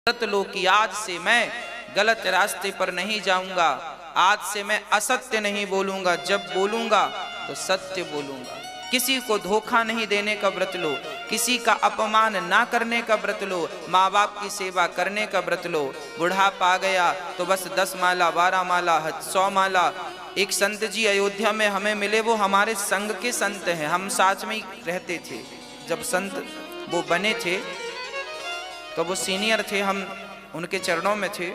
व्रत लो कि आज से मैं गलत रास्ते पर नहीं जाऊंगा, आज से मैं असत्य नहीं बोलूंगा, जब बोलूंगा तो सत्य बोलूंगा। किसी को धोखा नहीं देने का व्रत लो, किसी का अपमान ना करने का व्रत लो, माँ बाप की सेवा करने का व्रत लो। बुढ़ापा आ गया तो बस 10 माला 12 माला 100 माला। एक संत जी अयोध्या में हमें मिले, वो हमारे संघ के संत हैं, हम साथ में ही रहते थे। जब संत वो बने थे तो वो सीनियर थे, हम उनके चरणों में थे,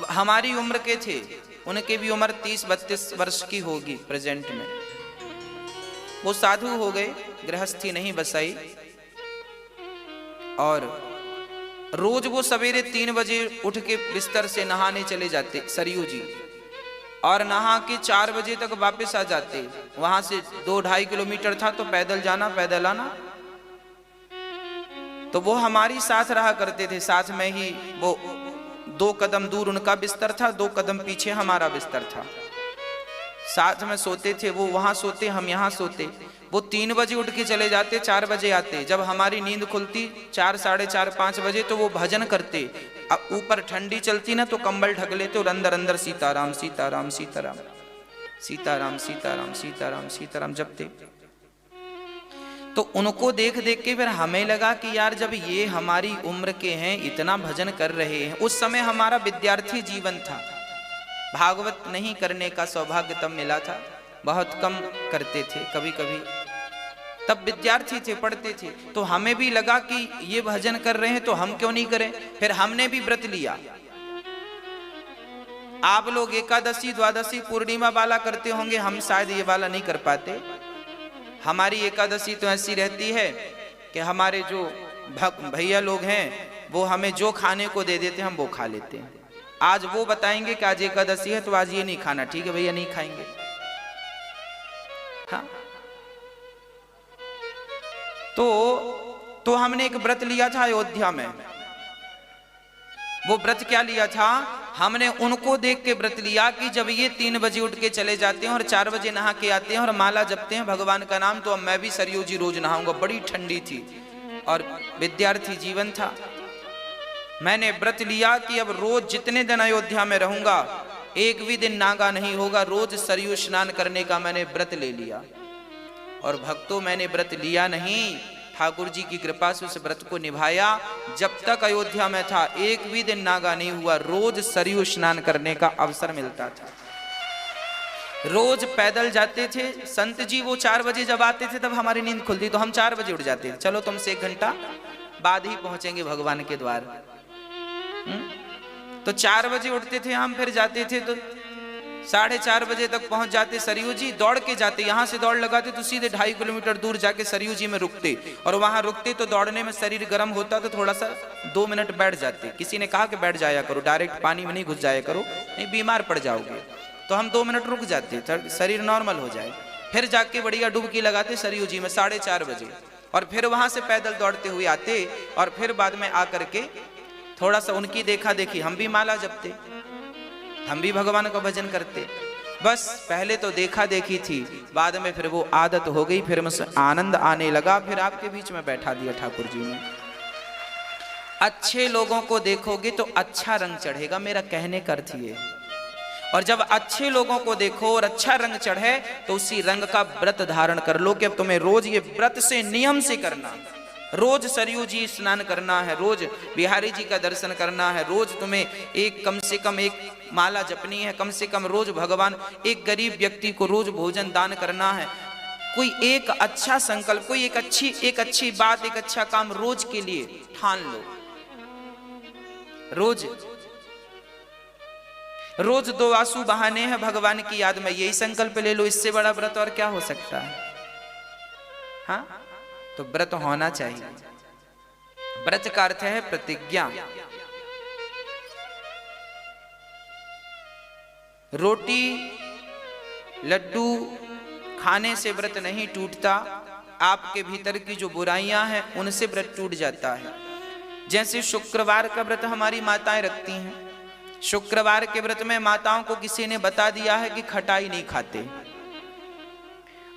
हमारी उम्र के थे, उनके भी उम्र 30-32 वर्ष की होगी प्रेजेंट में। वो साधु हो गए, गृहस्थी नहीं बसाई, और रोज वो सवेरे 3 बजे उठ के बिस्तर से नहाने चले जाते सरयू जी, और नहा के 4 बजे तक वापस आ जाते। वहां से 2-2.5 किलोमीटर था, तो पैदल जाना पैदल आना। तो वो हमारी साथ रहा करते थे, साथ में ही वो 2 कदम दूर उनका बिस्तर था, 2 कदम पीछे हमारा बिस्तर था, साथ में सोते थे। वो वहां सोते, हम यहाँ सोते। वो 3 बजे उठ के चले जाते, 4 बजे आते। जब हमारी नींद खुलती 4, 4:30, 5 बजे, तो वो भजन करते। अब ऊपर ठंडी चलती ना, तो कंबल ढक लेते और अंदर अंदर सीताराम सीताराम सीताराम सीताराम सीताराम सीताराम सीताराम जपते। तो उनको देख देख के फिर हमें लगा कि यार, जब ये हमारी उम्र के हैं, इतना भजन कर रहे हैं। उस समय हमारा विद्यार्थी जीवन था, भागवत नहीं करने का सौभाग्य तब मिला था, बहुत कम करते थे, कभी कभी। तब विद्यार्थी थे, पढ़ते थे, तो हमें भी लगा कि ये भजन कर रहे हैं तो हम क्यों नहीं करें। फिर हमने भी व्रत लिया। आप लोग एकादशी, द्वादशी, पूर्णिमा वाला करते होंगे, हम शायद ये वाला नहीं कर पाते। हमारी एकादशी तो ऐसी रहती है कि हमारे जो भैया लोग हैं वो हमें जो खाने को दे देते हैं हम वो खा लेते हैं। आज वो बताएंगे कि आज एकादशी है तो आज ये नहीं खाना, ठीक है भैया, नहीं खाएंगे। हाँ, तो हमने एक व्रत लिया था अयोध्या में। वो व्रत क्या लिया था? हमने उनको देख के व्रत लिया कि जब ये 3 बजे उठ के चले जाते हैं और 4 बजे नहा के आते हैं और माला जपते हैं भगवान का नाम, तो अब मैं भी सरयू जी रोज नहाऊंगा। बड़ी ठंडी थी और विद्यार्थी जीवन था। मैंने व्रत लिया कि अब रोज जितने दिन अयोध्या में रहूंगा, एक भी दिन नागा नहीं होगा, रोज सरयू स्नान करने का मैंने व्रत ले लिया। और भक्तों, मैंने व्रत लिया नहीं, ठाकुर जी की कृपा से उस व्रत को निभाया। जब तक अयोध्या में था, एक भी दिन नागा नहीं हुआ, रोज सरयू स्नान करने का अवसर मिलता था। रोज पैदल जाते थे। संत जी वो 4 बजे जब आते थे तब हमारी नींद खुलती, तो हम 4 बजे उठ जाते थे। चलो तुमसे 1 घंटा बाद ही पहुंचेंगे भगवान के द्वार। तो 4 बजे उठते थे हम, फिर जाते थे तो 4:30 बजे तक पहुंच जाते सरयू जी। दौड़ के जाते, यहाँ से दौड़ लगाते तो सीधे 2.5 किलोमीटर दूर जाके सरयू जी में रुकते, और वहां रुकते तो दौड़ने में शरीर गर्म होता तो थोड़ा सा 2 मिनट बैठ जाते। किसी ने कहा कि बैठ जाया करो, डायरेक्ट पानी में नहीं घुस जाया करो, नहीं बीमार पड़ जाओगे। तो हम 2 मिनट रुक जाते, शरीर नॉर्मल हो जाए। फिर जाके बढ़िया डुबकी लगाते सरयू जी में 4:30 बजे, और फिर वहां से पैदल दौड़ते हुए आते, और फिर बाद में आकर के थोड़ा सा उनकी देखा देखी हम भी माला जपते, हम भी भगवान का भजन करते। बस पहले तो देखा देखी थी, बाद में फिर वो आदत हो गई, फिर मुझसे आनंद आने लगा। फिर आपके बीच में बैठा दिया ठाकुर जी ने। अच्छे लोगों को देखोगे तो अच्छा रंग चढ़ेगा, मेरा कहने का अर्थ ये। और जब अच्छे लोगों को देखो और अच्छा रंग चढ़े तो उसी रंग का व्रत धारण कर लो कि अब तुम्हें रोज ये व्रत से, नियम से करना। रोज सरयू जी स्नान करना है, रोज बिहारी जी का दर्शन करना है, रोज तुम्हें एक कम से कम 1 माला जपनी है, कम से कम रोज भगवान, एक गरीब व्यक्ति को रोज भोजन दान करना है। कोई एक अच्छा संकल्प, कोई एक अच्छी बात, एक अच्छा काम रोज के लिए ठान लो। रोज 2 आंसू बहाने हैं भगवान की याद में, यही संकल्प ले लो। इससे बड़ा व्रत और क्या हो सकता है? हाँ, तो व्रत होना चाहिए। व्रत का अर्थ है प्रतिज्ञा। रोटी लड्डू खाने से व्रत नहीं टूटता, आपके भीतर की जो बुराइयां हैं उनसे व्रत टूट जाता है। जैसे शुक्रवार का व्रत हमारी माताएं रखती हैं। शुक्रवार के व्रत में माताओं को किसी ने बता दिया है कि खटाई नहीं खाते।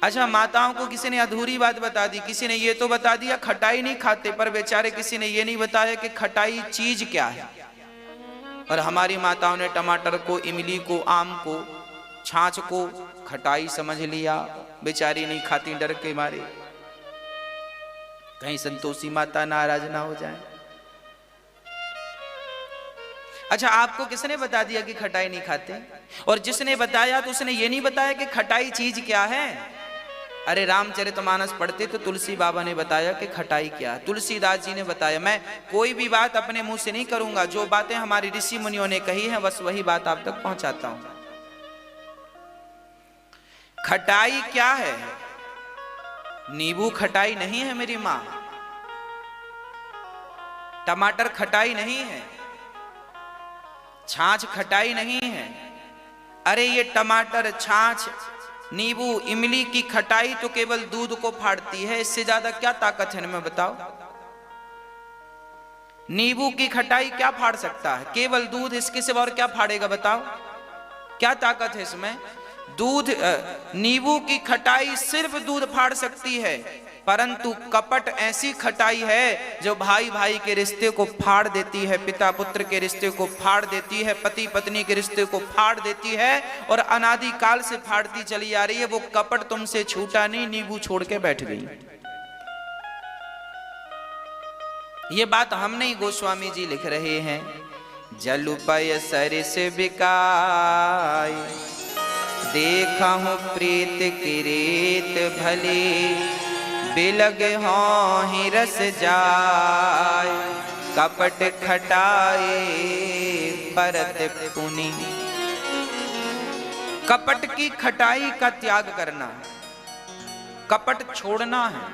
अच्छा, माताओं को किसी ने अधूरी बात बता दी, किसी ने ये तो बता दिया खटाई नहीं खाते, पर बेचारे किसी ने ये नहीं बताया कि खटाई चीज क्या है। और हमारी माताओं ने टमाटर को, इमली को, आम को, छाछ को खटाई समझ लिया, बेचारी नहीं खाती डर के मारे, कहीं संतोषी माता नाराज ना हो जाए। अच्छा, आपको किसने बता दिया कि खटाई नहीं खाते? और जिसने बताया तो उसने ये नहीं बताया कि खटाई चीज क्या है। अरे रामचरितमानस पढ़ते तो तुलसी बाबा ने बताया कि खटाई क्या है, तुलसीदास जी ने बताया। मैं कोई भी बात अपने मुंह से नहीं करूंगा, जो बातें हमारी ऋषि मुनियों ने कही हैं बस वही बात आप तक पहुंचाता हूं। खटाई क्या है? नींबू खटाई नहीं है मेरी मां, टमाटर खटाई नहीं है, छाछ खटाई नहीं है। अरे ये टमाटर, छाछ, नींबू, इमली की खटाई तो केवल दूध को फाड़ती है, इससे ज्यादा क्या ताकत है इनमें बताओ? नींबू की खटाई क्या फाड़ सकता है? केवल दूध, इसके सिवा और क्या फाड़ेगा बताओ? क्या ताकत है इसमें? दूध, नींबू की खटाई सिर्फ दूध फाड़ सकती है, परंतु कपट ऐसी खटाई है जो भाई भाई के रिश्ते को फाड़ देती है, पिता पुत्र के रिश्ते को फाड़ देती है, पति पत्नी के रिश्ते को फाड़ देती है, और अनादि काल से फाड़ती चली आ रही है। वो कपट तुमसे छूटा नहीं, नींबू छोड़ के बैठ गई। ये बात हम नहीं, गोस्वामी जी लिख रहे हैं। जलुपय सरिस बिकाय, देखा हूं प्रीत की रीत भली, बिलग हों ही रस जाय, कपट खटाए परत पुनि। कपट की खटाई का त्याग करना, कपट छोड़ना है।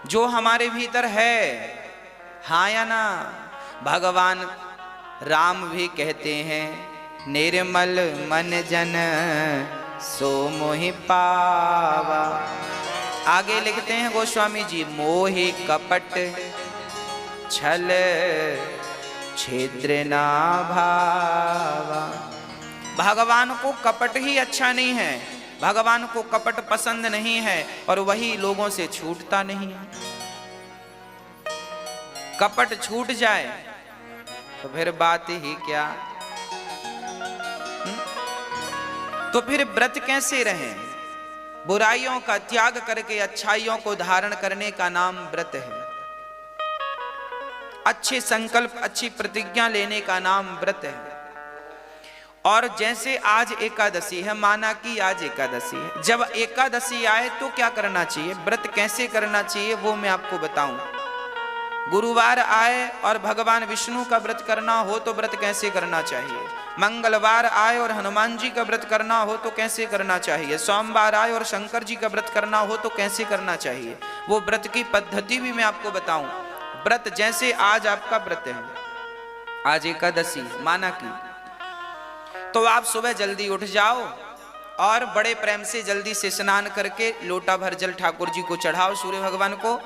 जो हमारे भीतर है, हाँ या ना? भगवान राम भी कहते हैं, निर्मल मन जन सो मोहि पावा। आगे लिखते हैं गोस्वामी जी, मोहि कपट छल छिद्र ना भावा। भगवान को कपट ही अच्छा नहीं है, भगवान को कपट पसंद नहीं है, और वही लोगों से छूटता नहीं है। कपट छूट जाए तो फिर बात ही क्या? तो फिर व्रत कैसे रहें? बुराइयों का त्याग करके अच्छाइयों को धारण करने का नाम व्रत है। अच्छे संकल्प, अच्छी प्रतिज्ञा लेने का नाम व्रत है। और जैसे आज एकादशी है, माना कि आज एकादशी है, जब एकादशी आए तो क्या करना चाहिए, व्रत कैसे करना चाहिए, वो मैं आपको बताऊं। गुरुवार आए और भगवान विष्णु का व्रत करना हो तो व्रत कैसे करना चाहिए। मंगलवार आए और हनुमान जी का व्रत करना हो तो कैसे करना चाहिए। सोमवार आए और शंकर जी का व्रत करना हो तो कैसे करना चाहिए। वो व्रत की पद्धति भी मैं आपको बताऊं। व्रत जैसे आज आपका व्रत है, आज एकादशी माना की, तो आप सुबह जल्दी उठ जाओ और बड़े प्रेम से जल्दी से स्नान करके लोटा भर जल ठाकुर जी को चढ़ाओ, सूर्य भगवान को।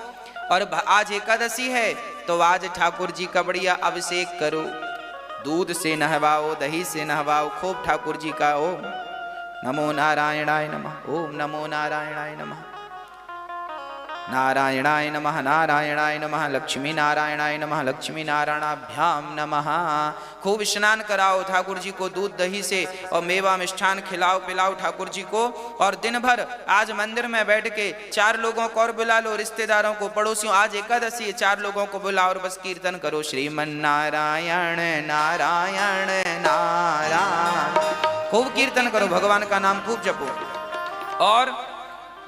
और आज एकादशी है तो आज ठाकुर जी का बढ़िया अभिषेक करो, दूध से नहवाओ, दही से नहवाओ, खूब ठाकुर जी का ओम नमो नारायणाय नमः, ओम नमो नारायणाय नमः, नारायणाय नमः, नारायणाय नमः, लक्ष्मी नारायणाय नमः, लक्ष्मी नारायणाभ्याम नमः। खूब स्नान कराओ ठाकुर जी को दूध दही से, और मेवा मिष्ठान खिलाओ पिलाओ ठाकुर जी को। और दिन भर आज मंदिर में बैठ के 4 लोगों को और बुला लो, रिश्तेदारों को, पड़ोसियों। आज एकादशी है, 4 लोगों को बुलाओ और बस कीर्तन करो, श्रीमन नारायण नारायण नारायण। खूब कीर्तन करो, भगवान का नाम खूब जपो। और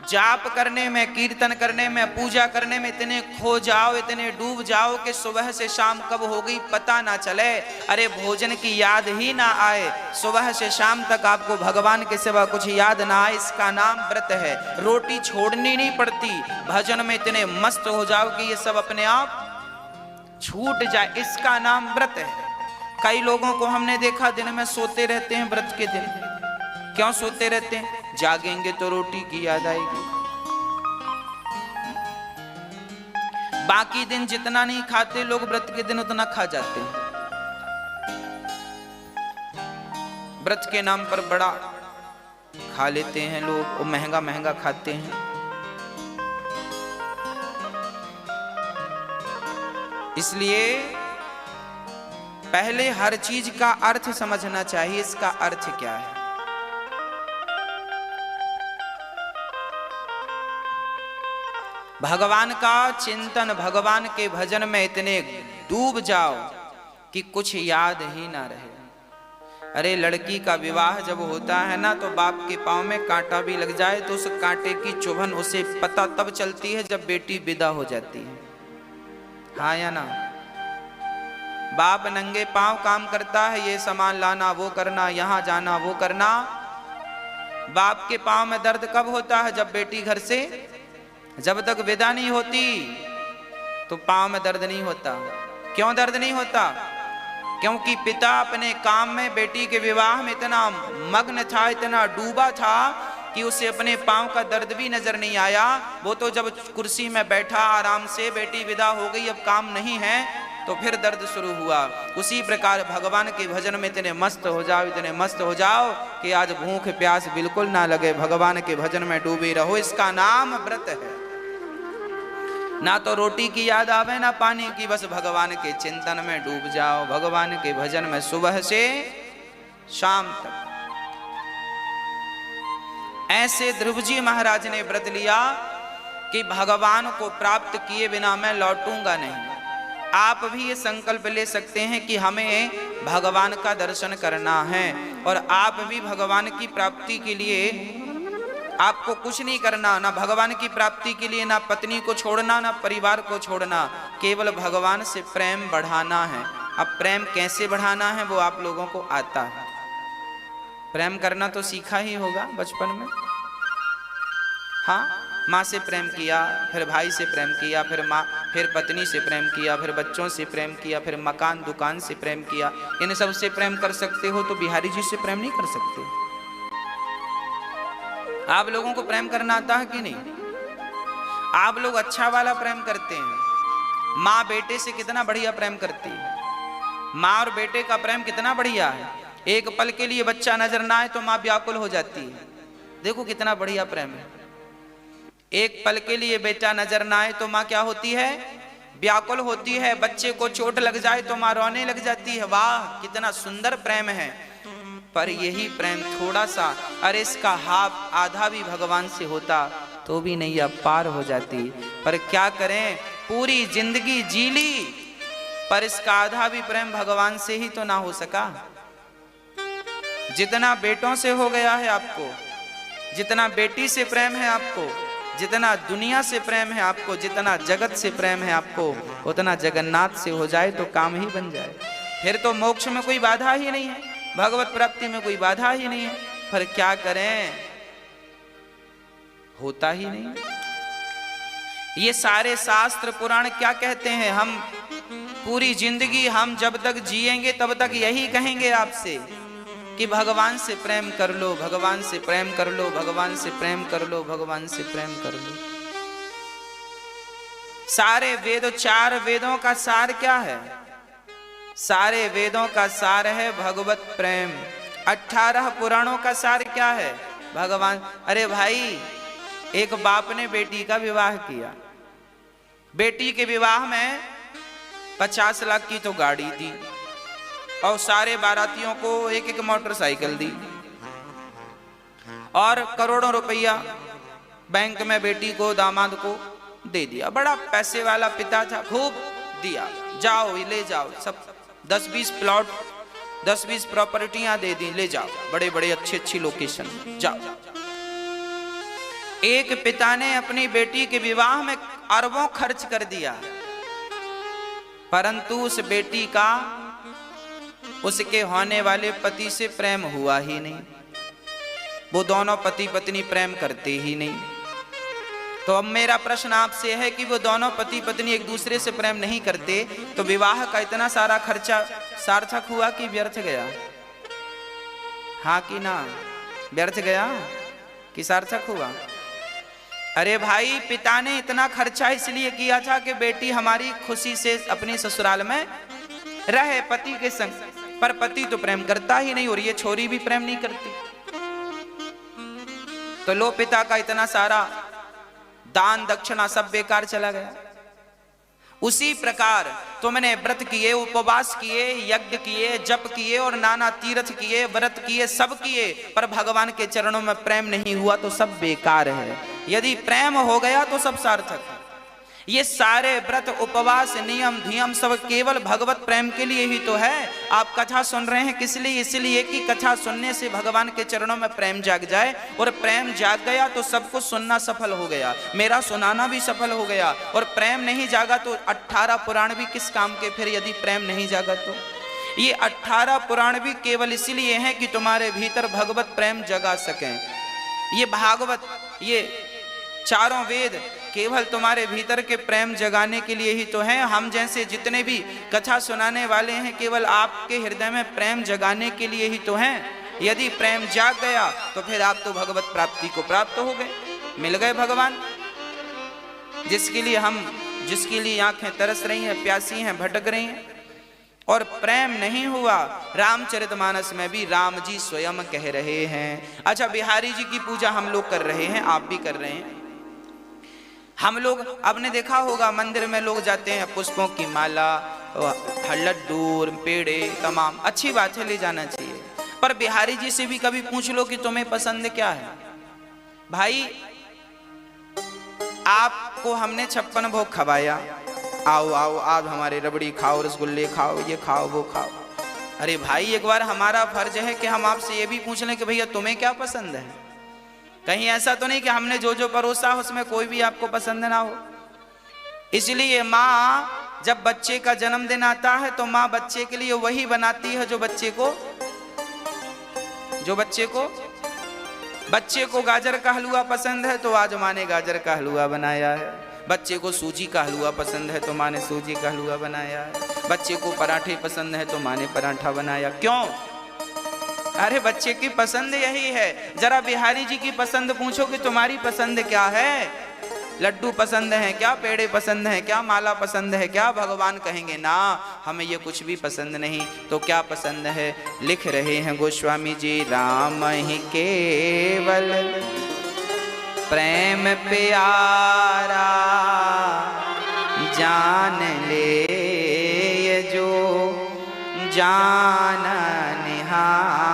जाप करने में, कीर्तन करने में, पूजा करने में इतने खो जाओ, इतने डूब जाओ कि सुबह से शाम कब हो गई पता ना चले। अरे भोजन की याद ही ना आए, सुबह से शाम तक आपको भगवान के सिवा कुछ याद ना आए, इसका नाम व्रत है। रोटी छोड़नी नहीं पड़ती, भजन में इतने मस्त हो जाओ कि ये सब अपने आप छूट जाए, इसका नाम व्रत है। कई लोगों को हमने देखा दिन में सोते रहते हैं व्रत के दिन। क्यों सोते रहते हैं? जागेंगे तो रोटी की याद आएगी। बाकी दिन जितना नहीं खाते लोग, व्रत के दिन उतना खा जाते हैं। व्रत के नाम पर बड़ा खा लेते हैं लोग, वो महंगा महंगा खाते हैं। इसलिए पहले हर चीज का अर्थ समझना चाहिए, इसका अर्थ क्या है। भगवान का चिंतन, भगवान के भजन में इतने डूब जाओ कि कुछ याद ही ना रहे। अरे लड़की का विवाह जब होता है ना, तो बाप के पांव में कांटा भी लग जाए तो उस कांटे की चुभन उसे पता तब चलती है जब बेटी विदा हो जाती है। हाँ या ना? बाप नंगे पांव काम करता है, ये सामान लाना, वो करना, यहां जाना, वो करना। बाप के पांव में दर्द कब होता है? जब बेटी घर से, जब तक विदा नहीं होती तो पांव में दर्द नहीं होता। क्यों दर्द नहीं होता? क्योंकि पिता अपने काम में, बेटी के विवाह में इतना मग्न था, इतना डूबा था कि उसे अपने पांव का दर्द भी नजर नहीं आया। वो तो जब कुर्सी में बैठा आराम से, बेटी विदा हो गई, अब काम नहीं है, तो फिर दर्द शुरू हुआ। उसी प्रकार भगवान के भजन में इतने मस्त हो जाओ, इतने मस्त हो जाओ कि आज भूख प्यास बिल्कुल ना लगे, भगवान के भजन में डूबे रहो। इसका नाम व्रत है। ना तो रोटी की याद आवे ना पानी की, बस भगवान के चिंतन में डूब जाओ, भगवान के भजन में सुबह से शाम तक। ऐसे ध्रुव जी महाराज ने व्रत लिया कि भगवान को प्राप्त किए बिना मैं लौटूंगा नहीं। आप भी ये संकल्प ले सकते हैं कि हमें भगवान का दर्शन करना है, और आप भी भगवान की प्राप्ति के लिए आपको कुछ नहीं करना, ना भगवान की प्राप्ति के लिए ना पत्नी को छोड़ना, ना परिवार को छोड़ना, केवल भगवान से प्रेम बढ़ाना है। अब प्रेम कैसे बढ़ाना है वो आप लोगों को आता है। प्रेम करना तो सीखा ही होगा बचपन में। हाँ, माँ से प्रेम किया, फिर भाई से प्रेम किया, फिर माँ, फिर पत्नी से प्रेम किया, फिर बच्चों से प्रेम किया, फिर मकान दुकान से प्रेम किया। इन सब से प्रेम कर सकते हो तो बिहारी जी से प्रेम नहीं कर सकते। आप लोगों को प्रेम करना आता है कि नहीं? आप लोग अच्छा वाला प्रेम करते हैं। माँ बेटे से कितना बढ़िया प्रेम करती है। माँ और बेटे का प्रेम कितना बढ़िया है। एक पल के लिए बच्चा नजर ना आए तो माँ व्याकुल हो जाती है। देखो कितना बढ़िया प्रेम है। एक पल के लिए बेटा नजर ना आए तो माँ क्या होती है? व्याकुल होती है। बच्चे को चोट लग जाए तो माँ रोने लग जाती है। वाह कितना सुंदर प्रेम है। पर यही प्रेम थोड़ा सा, अरे इसका हाफ आधा भी भगवान से होता तो भी नैया पार हो जाती। पर क्या करें, पूरी जिंदगी जी ली पर इसका आधा भी प्रेम भगवान से ही तो ना हो सका। जितना बेटों से हो गया है आपको, जितना बेटी से प्रेम है आपको, जितना दुनिया से प्रेम है आपको, जितना जगत से प्रेम है आपको, उतना जगन्नाथ से हो जाए तो काम ही बन जाए। फिर तो मोक्ष में कोई बाधा ही नहीं है, भगवत प्राप्ति में कोई बाधा ही नहीं है। पर क्या करें, होता ही नहीं। ये सारे शास्त्र पुराण क्या कहते हैं? हम पूरी जिंदगी हम जब तक जिएंगे तब तक यही कहेंगे आपसे कि भगवान से प्रेम कर लो, भगवान से प्रेम कर लो, भगवान से प्रेम कर लो, भगवान से प्रेम कर लो। सारे वेद, 4 वेदों का सार क्या है? सारे वेदों का सार है भगवत प्रेम। 18 पुराणों का सार क्या है? भगवान। अरे भाई, एक बाप ने बेटी का विवाह किया, बेटी के विवाह में 50 लाख की तो गाड़ी दी और सारे बारातियों को एक एक मोटरसाइकिल दी और करोड़ों रुपया बैंक में बेटी को, दामाद को दे दिया। बड़ा पैसे वाला पिता था, खूब दिया, जाओ ले जाओ, सब 10-20 प्लॉट, 10-20 प्रॉपर्टियां दे दी, ले जाओ, बड़े बड़े अच्छी लोकेशन जाओ। एक पिता ने अपनी बेटी के विवाह में अरबों खर्च कर दिया, परंतु उस बेटी का उसके होने वाले पति से प्रेम हुआ ही नहीं। वो दोनों पति पत्नी प्रेम करते ही नहीं। तो अब मेरा प्रश्न आपसे है कि वो दोनों पति पत्नी एक दूसरे से प्रेम नहीं करते तो विवाह का इतना सारा खर्चा सार्थक हुआ कि व्यर्थ गया? हाँ कि ना? व्यर्थ गया कि सार्थक हुआ? अरे भाई, पिता ने इतना खर्चा इसलिए किया था कि बेटी हमारी खुशी से अपने ससुराल में रहे पति के संग, पर पति तो प्रेम करता ही नहीं और ये छोरी भी प्रेम नहीं करती। तो लो पिता का इतना सारा दान दक्षिणा सब बेकार चला गया। उसी प्रकार तुमने व्रत किए, उपवास किए, यज्ञ किए, जप किए और नाना तीर्थ किए, व्रत किए, सब किए, पर भगवान के चरणों में प्रेम नहीं हुआ तो सब बेकार है। यदि प्रेम हो गया तो सब सार्थक है। ये सारे व्रत उपवास नियम धियम सब केवल भगवत प्रेम के लिए ही तो है। आप कथा सुन रहे हैं किस लिए? इसलिए कि कथा सुनने से भगवान के चरणों में प्रेम जाग जाए, और प्रेम जाग गया तो सब कुछ सुनना सफल हो गया, मेरा सुनाना भी सफल हो गया। और प्रेम नहीं जागा तो 18 पुराण भी किस काम के फिर, यदि प्रेम नहीं जागा तो। ये 18 पुराण भी केवल इसलिए हैं कि तुम्हारे भीतर भगवत प्रेम जगा सकें। ये भागवत, ये चारों वेद केवल तुम्हारे भीतर के प्रेम जगाने के लिए ही तो हैं। हम जैसे जितने भी कथा सुनाने वाले हैं केवल आपके हृदय में प्रेम जगाने के लिए ही तो हैं। यदि प्रेम जाग गया तो फिर आप तो भगवत प्राप्ति को प्राप्त हो गए, मिल गए भगवान। जिसके लिए आंखें तरस रही हैं, प्यासी हैं, भटक रही हैं, और प्रेम नहीं हुआ। रामचरितमानस में भी राम जी स्वयं कह रहे हैं। अच्छा, बिहारी जी की पूजा हम लोग कर रहे हैं, आप भी कर रहे हैं। हम लोग, आपने देखा होगा मंदिर में लोग जाते हैं, पुष्पों की माला, लड्डू, पेड़े, तमाम अच्छी बात है, ले जाना चाहिए। पर बिहारी जी से भी कभी पूछ लो कि तुम्हें पसंद क्या है। भाई, आपको हमने 56 भोग खवाया, आओ आओ आप हमारे रबड़ी खाओ, रसगुल्ले खाओ, ये खाओ वो खाओ। अरे भाई, एक बार हमारा फर्ज है कि हम आपसे ये भी पूछ लें कि भैया तुम्हें क्या पसंद है। कहीं ऐसा तो नहीं कि हमने जो जो परोसा उसमें कोई भी आपको पसंद ना हो। इसलिए माँ जब बच्चे का जन्मदिन आता है तो माँ बच्चे के लिए वही बनाती है जो बच्चे को गाजर का हलवा पसंद है तो आज माँ ने गाजर का हलवा बनाया है। बच्चे को सूजी का हलवा पसंद है तो माँ ने सूजी का हलवा बनाया है। बच्चे को पराठे पसंद है तो माँ ने पराठा बनाया। क्यों? अरे बच्चे की पसंद यही है। जरा बिहारी जी की पसंद पूछो कि तुम्हारी पसंद क्या है। लड्डू पसंद है क्या, पेड़े पसंद है क्या, माला पसंद है क्या? भगवान कहेंगे ना, हमें ये कुछ भी पसंद नहीं। तो क्या पसंद है? लिख रहे हैं गोस्वामी जी, राम ही केवल प्रेम प्यारा, जान ले ये जो जान निहार।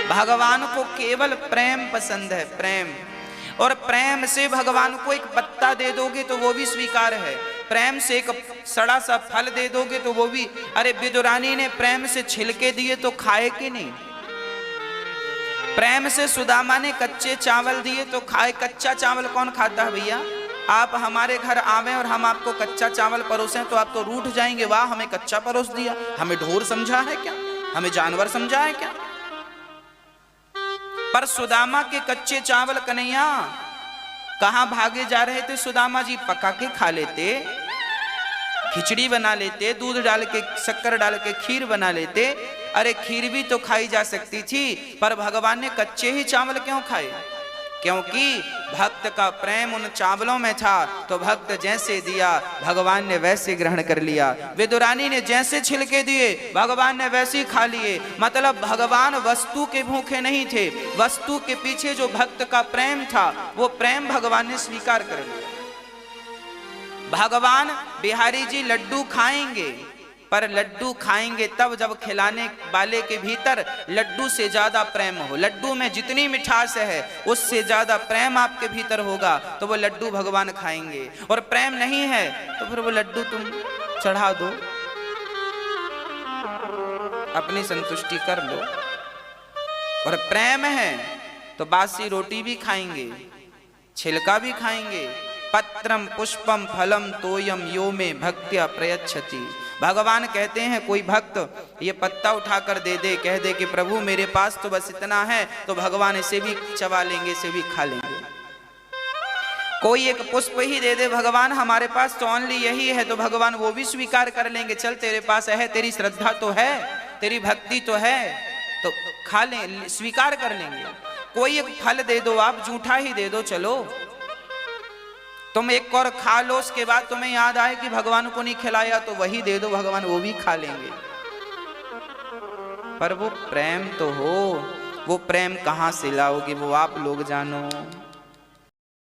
भगवान को केवल प्रेम पसंद है, प्रेम। और प्रेम से भगवान को एक पत्ता दे दोगे तो वो भी स्वीकार है। प्रेम से एक सड़ा सा फल दे दोगे तो वो भी। अरे विदुरानी ने प्रेम से छिलके दिए तो खाए कि नहीं? प्रेम से सुदामा ने कच्चे चावल दिए तो खाए। कच्चा चावल कौन खाता है भैया? आप हमारे घर आवे और हम आपको कच्चा चावल परोसें तो आप तो रूठ जाएंगे, वाह हमें कच्चा परोस दिया, हमें ढोर समझा है क्या, हमें जानवर समझा है क्या? पर सुदामा के कच्चे चावल कन्हैया कहां भागे जा रहे थे? सुदामा जी पका के खा लेते, खिचड़ी बना लेते, दूध डाल के शक्कर डाल के खीर बना लेते। अरे खीर भी तो खाई जा सकती थी, पर भगवान ने कच्चे ही चावल क्यों खाए? क्योंकि भक्त का प्रेम उन चावलों में था। तो भक्त जैसे दिया भगवान ने वैसे ग्रहण कर लिया। विदुरानी ने जैसे छिलके दिए भगवान ने वैसे ही खा लिए। मतलब भगवान वस्तु के भूखे नहीं थे, वस्तु के पीछे जो भक्त का प्रेम था वो प्रेम भगवान ने स्वीकार कर लिया। भगवान बिहारी जी लड्डू खाएंगे, पर लड्डू खाएंगे तब जब खिलाने वाले के भीतर लड्डू से ज्यादा प्रेम हो। लड्डू में जितनी मिठास है उससे ज्यादा प्रेम आपके भीतर होगा तो वो लड्डू भगवान खाएंगे। और प्रेम नहीं है तो फिर वो लड्डू तुम चढ़ा दो, अपनी संतुष्टि कर लो। और प्रेम है तो बासी रोटी भी खाएंगे, छिलका भी खाएंगे। पत्रम पुष्पम फलम तोयम यो में भक्त्या प्रयच्छति। भगवान कहते हैं कोई भक्त ये पत्ता उठाकर दे दे, कह दे कि प्रभु मेरे पास तो बस इतना है, तो भगवान इसे भी चबा लेंगे, इसे भी खा लेंगे। कोई एक पुष्प ही दे दे, भगवान हमारे पास तो ओनली यही है, तो भगवान वो भी स्वीकार कर लेंगे। चल तेरे पास है, तेरी श्रद्धा तो है, तेरी भक्ति तो है, तो खा ले, स्वीकार कर लेंगे। कोई एक फल दे दो, आप जूठा ही दे दो, चलो तुम एक और खा लो, उसके बाद तुम्हें याद आए कि भगवान को नहीं खिलाया तो वही दे दो, भगवान वो भी खा लेंगे। पर वो प्रेम तो हो। वो प्रेम कहाँ से लाओगे वो आप लोग जानो।